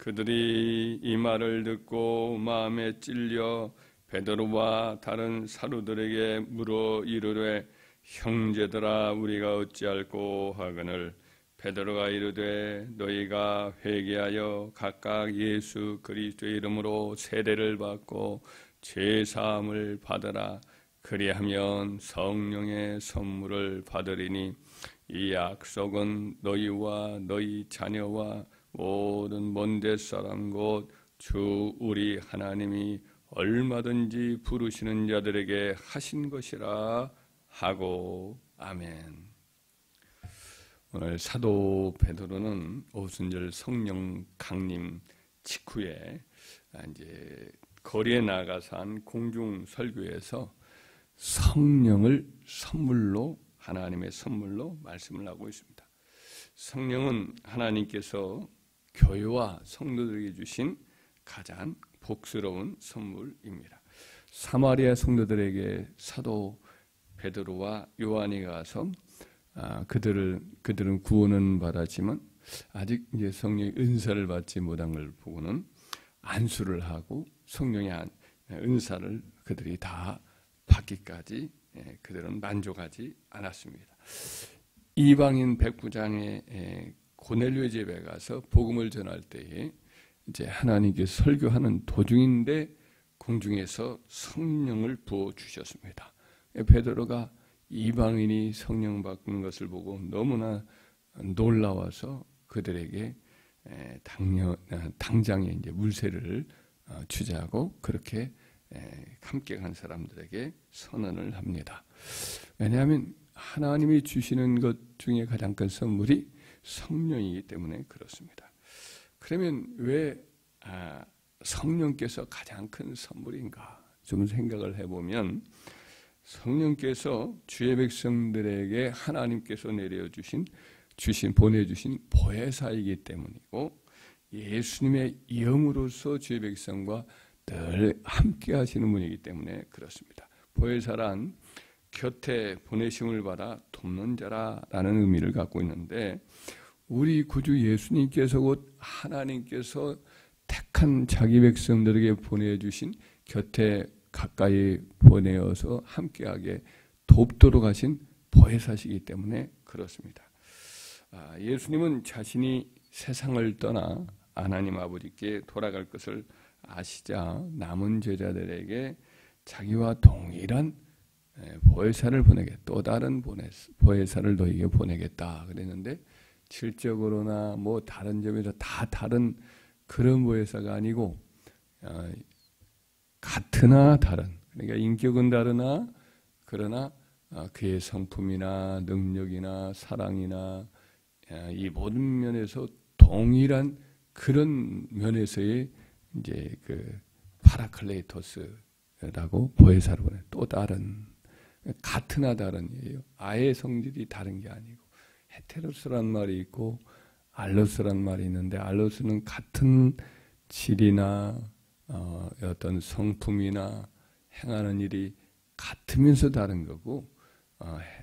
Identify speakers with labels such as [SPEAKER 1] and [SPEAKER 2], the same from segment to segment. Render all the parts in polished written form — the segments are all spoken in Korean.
[SPEAKER 1] 그들이 이 말을 듣고 마음에 찔려 베드로와 다른 사도들에게 물어 이르되 형제들아 우리가 어찌할꼬 하거늘 베드로가 이르되 너희가 회개하여 각각 예수 그리스도의 이름으로 세례를 받고 죄 사함을 받으라. 그리하면 성령의 선물을 받으리니 이 약속은 너희와 너희 자녀와 모든 먼데 사람 곧 주 우리 하나님이 얼마든지 부르시는 자들에게 하신 것이라 하고 아멘. 오늘 사도 베드로는 오순절 성령 강림 직후에 이제 거리에 나가서 한 공중 설교에서 성령을 선물로 하나님의 선물로 말씀을 하고 있습니다. 성령은 하나님께서 교회와 성도들에게 주신 가장 복스러운 선물입니다. 사마리아 성도들에게 사도 베드로와 요한이 가서 그들은 구원은 받았지만 아직 이제 성령의 은사를 받지 못한 걸 보고는 안수를 하고 성령의 은사를 그들이 다 받기까지 그들은 만족하지 않았습니다. 이방인 백부장의 고넬료의 집에 가서 복음을 전할 때에 이제 하나님께 설교하는 도중인데 공중에서 성령을 부어 주셨습니다. 베드로가 이방인이 성령 받는 것을 보고 너무나 놀라워서 그들에게 당장에 이제 물세를 취하고 그렇게 함께 간 사람들에게 선언을 합니다. 왜냐하면 하나님이 주시는 것 중에 가장 큰 선물이 성령이기 때문에 그렇습니다. 그러면 왜 성령께서 가장 큰 선물인가? 좀 생각을 해보면 성령께서 주의 백성들에게 하나님께서 보내주신 보혜사이기 때문이고 예수님의 영으로서 주의 백성과 늘 함께 하시는 분이기 때문에 그렇습니다. 보혜사란 곁에 보내심을 받아 돕는 자라는 의미를 갖고 있는데 우리 구주 예수님께서 곧 하나님께서 택한 자기 백성들에게 보내주신 곁에 가까이 보내어서 함께하게 돕도록 하신 보혜사시기 때문에 그렇습니다. 예수님은 자신이 세상을 떠나 하나님 아버지께 돌아갈 것을 아시자 남은 제자들에게 자기와 동일한 보혜사를 또 다른 보혜사를 너희에게 보내겠다 그랬는데 질적으로나 뭐 다른 점에서 다 다른 그런 보혜사가 아니고 같으나 다른, 그러니까 인격은 다르나 그러나 그의 성품이나 능력이나 사랑이나 이 모든 면에서 동일한 그런 면에서의 이제 그 파라클레이토스라고 보혜사를 보내. 또 다른, 같으나 다른이에요. 아예 성질이 다른 게 아니고 헤테로스란 말이 있고 알로스란 말이 있는데 알로스는 같은 질이나 어떤 성품이나 행하는 일이 같으면서 다른 거고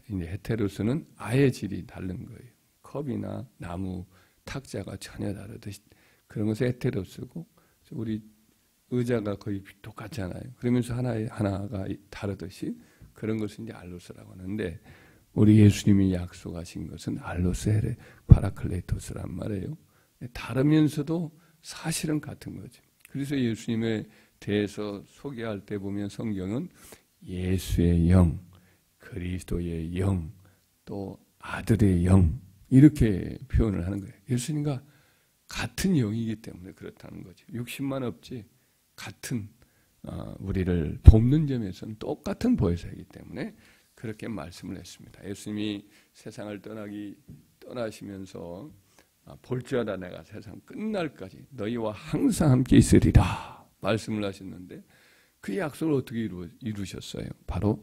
[SPEAKER 1] 이제 헤테로스는 아예 질이 다른 거예요. 컵이나 나무 탁자가 전혀 다르듯이 그런 것이 헤테로스고 우리 의자가 거의 똑같잖아요. 그러면서 하나가 다르듯이 그런 것을 이제 알로스라고 하는데 우리 예수님이 약속하신 것은 알로스 헤레 파라클레토스란 말이에요. 다르면서도 사실은 같은 거죠. 그래서 예수님에 대해서 소개할 때 보면 성경은 예수의 영, 그리스도의 영, 또 아들의 영 이렇게 표현을 하는 거예요. 예수님과 같은 영이기 때문에 그렇다는 거죠. 육신만 없지 같은 우리를 돕는 점에서는 똑같은 보혜사이기 때문에 그렇게 말씀을 했습니다. 예수님이 세상을 떠나시면서 볼지어다 내가 세상 끝날까지 너희와 항상 함께 있으리라 말씀을 하셨는데 그 약속을 어떻게 이루셨어요? 바로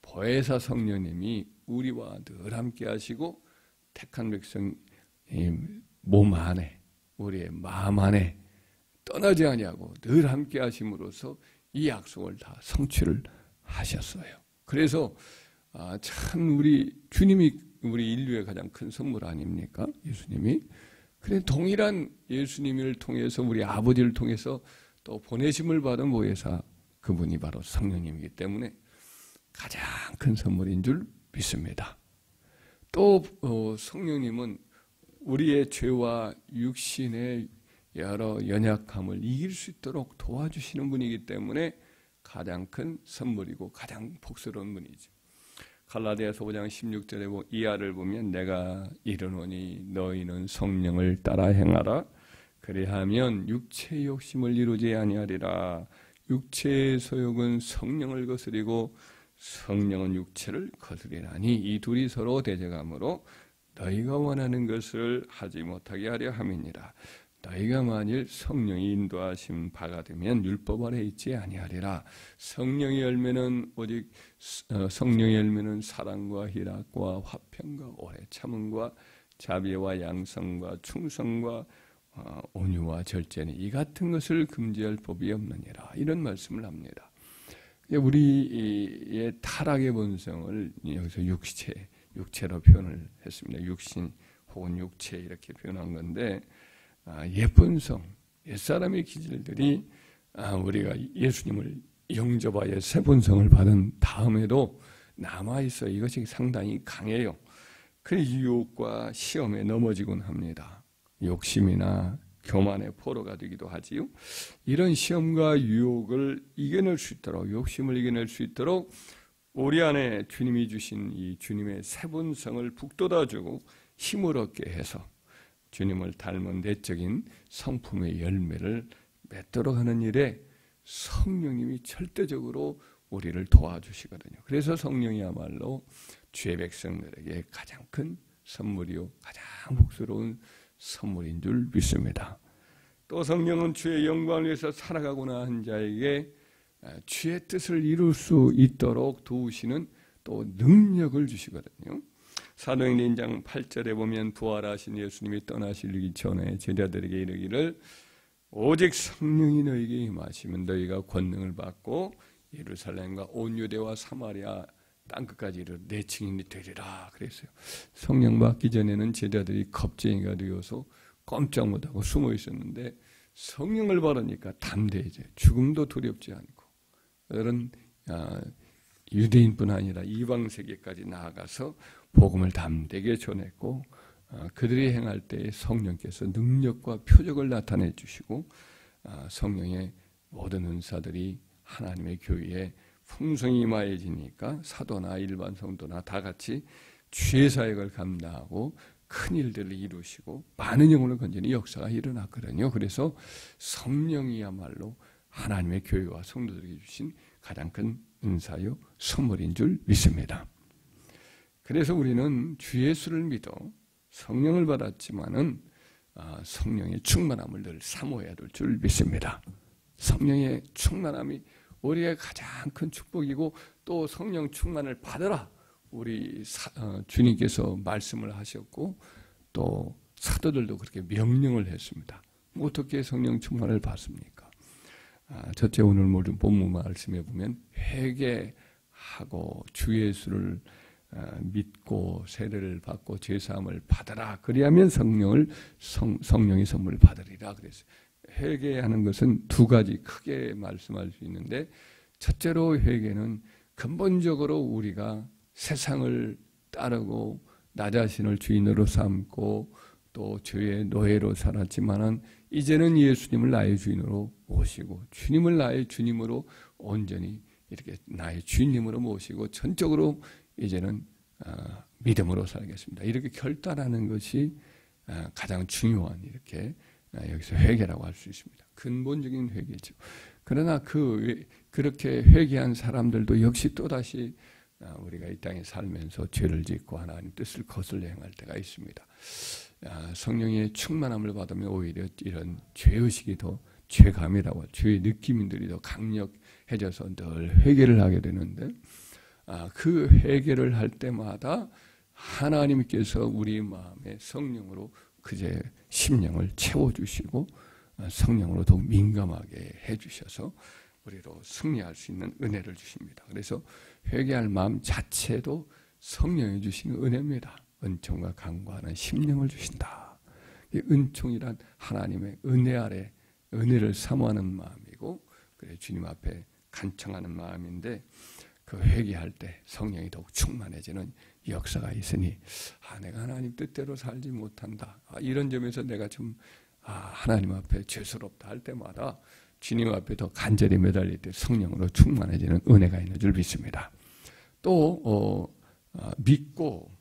[SPEAKER 1] 보혜사 성령님이 우리와 늘 함께 하시고 택한 백성 몸 안에 우리의 마음 안에 떠나지 아니하고 늘 함께 하심으로써 이 약속을 다 성취를 하셨어요. 그래서 참 우리 주님이 우리 인류의 가장 큰 선물 아닙니까? 예수님이. 그래 동일한 예수님을 통해서 우리 아버지를 통해서 또 보내심을 받은 보혜사 그분이 바로 성령님이기 때문에 가장 큰 선물인 줄 믿습니다. 또 성령님은 우리의 죄와 육신의 여러 연약함을 이길 수 있도록 도와주시는 분이기 때문에 가장 큰 선물이고 가장 복스러운 분이죠. 갈라디아서 5장 16절에 이하를 보면 내가 이르노니 너희는 성령을 따라 행하라. 그리하면 육체의 욕심을 이루지 아니하리라. 육체의 소욕은 성령을 거스리고 성령은 육체를 거스리나니 이 둘이 서로 대적하므로 너희가 원하는 것을 하지 못하게 하려 함이니라. 너희가 만일 성령이 인도하심 바가 되면 율법 아래 있지 아니하리라. 성령의 열매는 오직 성령의 열매는 사랑과 희락과 화평과 오래 참음과 자비와 양성과 충성과 온유와 절제니 이 같은 것을 금지할 법이 없느니라. 이런 말씀을 합니다. 우리의 타락의 본성을 여기서 육체로 표현을 했습니다. 육신 혹은 육체 이렇게 표현한 건데 예쁜 성, 옛사람의 기질들이 우리가 예수님을 영접하여 새 본성을 받은 다음에도 남아있어. 이것이 상당히 강해요. 그 유혹과 시험에 넘어지곤 합니다. 욕심이나 교만의 포로가 되기도 하지요. 이런 시험과 유혹을 이겨낼 수 있도록, 욕심을 이겨낼 수 있도록 우리 안에 주님이 주신 이 주님의 새 본성을 북돋아주고 힘을 얻게 해서 주님을 닮은 내적인 성품의 열매를 맺도록 하는 일에 성령님이 절대적으로 우리를 도와주시거든요. 그래서 성령이야말로 주의 백성들에게 가장 큰 선물이요 가장 복스러운 선물인 줄 믿습니다. 또 성령은 주의 영광을 위해서 살아가고나 한 자에게 주의 뜻을 이룰 수 있도록 도우시는 또 능력을 주시거든요. 사도행전 1장 8절에 보면 부활하신 예수님이 떠나시기 전에 제자들에게 이르기를 오직 성령이 너희에게 임하시면 너희가 권능을 받고 예루살렘과 온 유대와 사마리아 땅끝까지 이르러 내 증인이 되리라 그랬어요. 성령 받기 전에는 제자들이 겁쟁이가 되어서 꼼짝 못하고 숨어 있었는데 성령을 받으니까 담대해져요. 죽음도 두렵지 않고 그런 유대인뿐 아니라 이방 세계까지 나아가서 복음을 담대게 전했고 그들이 행할 때에 성령께서 능력과 표적을 나타내 주시고 성령의 모든 은사들이 하나님의 교회에 풍성히 임하여지니까 사도나 일반 성도나 다 같이 주의 사역을 감당하고 큰 일들을 이루시고 많은 영혼을 건지는 역사가 일어났거든요. 그래서 성령이야말로 하나님의 교회와 성도들에게 주신 가장 큰 은사요 선물인 줄 믿습니다. 그래서 우리는 주 예수를 믿어 성령을 받았지만은 성령의 충만함을 늘 사모해야 될 줄 믿습니다. 성령의 충만함이 우리의 가장 큰 축복이고 또 성령 충만을 받으라 우리 주님께서 말씀을 하셨고 또 사도들도 그렇게 명령을 했습니다. 어떻게 성령 충만을 받습니까? 첫째 오늘 모든 본문 말씀에 보면 회개하고 주 예수를 믿고 세례를 받고 제사함을 받으라. 그리하면 성령의 선물을 받으리라 그랬어요. 회개하는 것은 두 가지 크게 말씀할 수 있는데 첫째로 회개는 근본적으로 우리가 세상을 따르고 나 자신을 주인으로 삼고 또 죄의 노예로 살았지만은 이제는 예수님을 나의 주인으로 모시고 주님을 나의 주님으로 온전히 이렇게 나의 주님으로 모시고 전적으로 이제는 믿음으로 살겠습니다. 이렇게 결단하는 것이 가장 중요한 이렇게 여기서 회개라고 할 수 있습니다. 근본적인 회개죠. 그러나 그렇게 회개한 사람들도 역시 또다시 우리가 이 땅에 살면서 죄를 짓고 하나님 뜻을 거슬러 행할 때가 있습니다. 성령의 충만함을 받으면 오히려 이런 죄의식이 더 죄감이라고 죄의 느낌들이 더 강력해져서 늘 회개를 하게 되는데 그 회개를 할 때마다 하나님께서 우리 마음에 성령으로 그제 심령을 채워주시고 성령으로 더 민감하게 해주셔서 우리로 승리할 수 있는 은혜를 주십니다. 그래서 회개할 마음 자체도 성령이 주시는 은혜입니다. 은총과 강구하는 심령을 주신다. 이 은총이란 하나님의 은혜 아래 은혜를 사모하는 마음이고, 그래 주님 앞에 간청하는 마음인데, 그 회개할 때 성령이 더욱 충만해지는 역사가 있으니, 내가 하나님 뜻대로 살지 못한다, 이런 점에서 내가 좀 하나님 앞에 죄스럽다 할 때마다 주님 앞에 더 간절히 매달릴 때 성령으로 충만해지는 은혜가 있는 줄 믿습니다. 또 믿고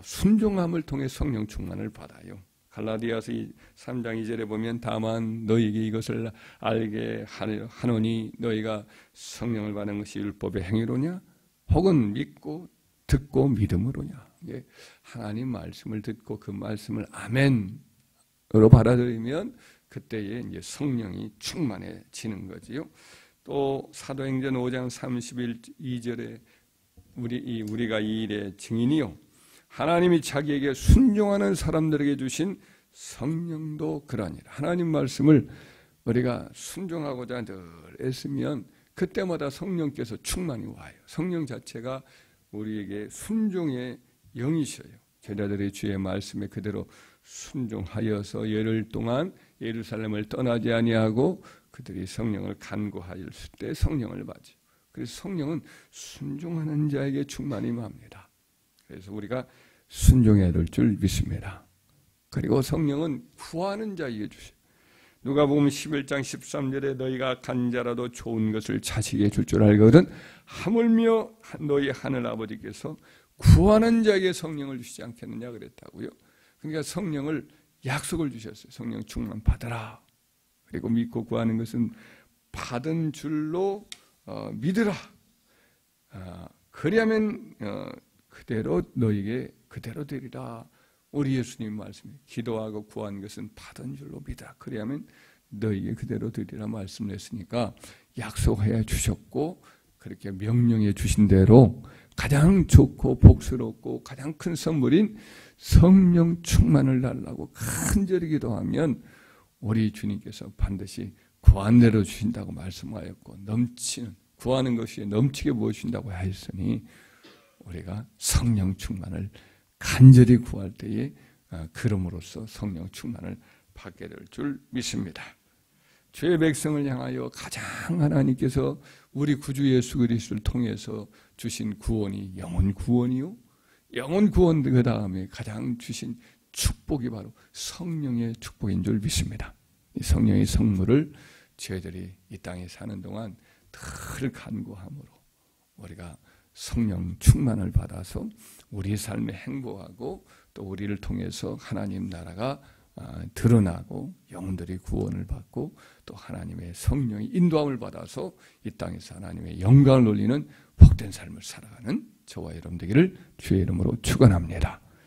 [SPEAKER 1] 순종함을 통해 성령 충만을 받아요. 갈라디아서 3장 2절에 보면, 다만 너희에게 이것을 알게 하노니 너희가 성령을 받는 것이 율법의 행위로냐 혹은 믿고 듣고 믿음으로냐. 하나님 말씀을 듣고 그 말씀을 아멘으로 받아들이면 그때에 이제 성령이 충만해지는 거지요. 또 사도행전 5장 32절에 우리가 이 일의 증인이요 하나님이 자기에게 순종하는 사람들에게 주신 성령도 그러하니라. 하나님 말씀을 우리가 순종하고자 늘 애쓰면 그때마다 성령께서 충만히 와요. 성령 자체가 우리에게 순종의 영이셔요. 제자들이 주의 말씀에 그대로 순종하여서 열흘 동안 예루살렘을 떠나지 아니하고 그들이 성령을 간구하였을 때 성령을 받죠. 그래서 성령은 순종하는 자에게 충만히 임합니다. 그래서 우리가 순종해야 될 줄 믿습니다. 그리고 성령은 구하는 자에게 주셔요. 누가복음 11장 13절에 너희가 간자라도 좋은 것을 자식에게 줄 줄 알거든 하물며 너희 하늘 아버지께서 구하는 자에게 성령을 주시지 않겠느냐 그랬다고요. 그러니까 성령을 약속을 주셨어요. 성령 충만 받으라. 그리고 믿고 구하는 것은 받은 줄로 믿으라. 그리하면 그대로 너에게 그대로 되리라. 우리 예수님 말씀이 기도하고 구한 것은 받은 줄로 믿으라. 그리하면 너에게 그대로 되리라 말씀을 했으니까 약속해 주셨고, 그렇게 명령해 주신 대로 가장 좋고 복스럽고 가장 큰 선물인 성령 충만을 달라고 간절히 기도하면 우리 주님께서 반드시 구한 대로 주신다고 말씀하였고, 넘치는 구하는 것이 넘치게 부어주신다고 하였으니 우리가 성령 충만을 간절히 구할 때에 그럼으로써 성령 충만을 받게 될 줄 믿습니다. 주의 백성을 향하여 가장 하나님께서 우리 구주 예수 그리스도를 통해서 주신 구원이 영혼 구원이요, 영혼 구원 그 다음에 가장 주신 축복이 바로 성령의 축복인 줄 믿습니다. 이 성령의 선물을 저희들이 이 땅에 사는 동안 늘 간구함으로 우리가 성령 충만을 받아서 우리 삶에 행복하고 또 우리를 통해서 하나님 나라가 드러나고 영혼들이 구원을 받고 또 하나님의 성령의 인도함을 받아서 이 땅에서 하나님의 영광을 올리는 복된 삶을 살아가는 저와 여러분 되기를 주의 이름으로 축원합니다.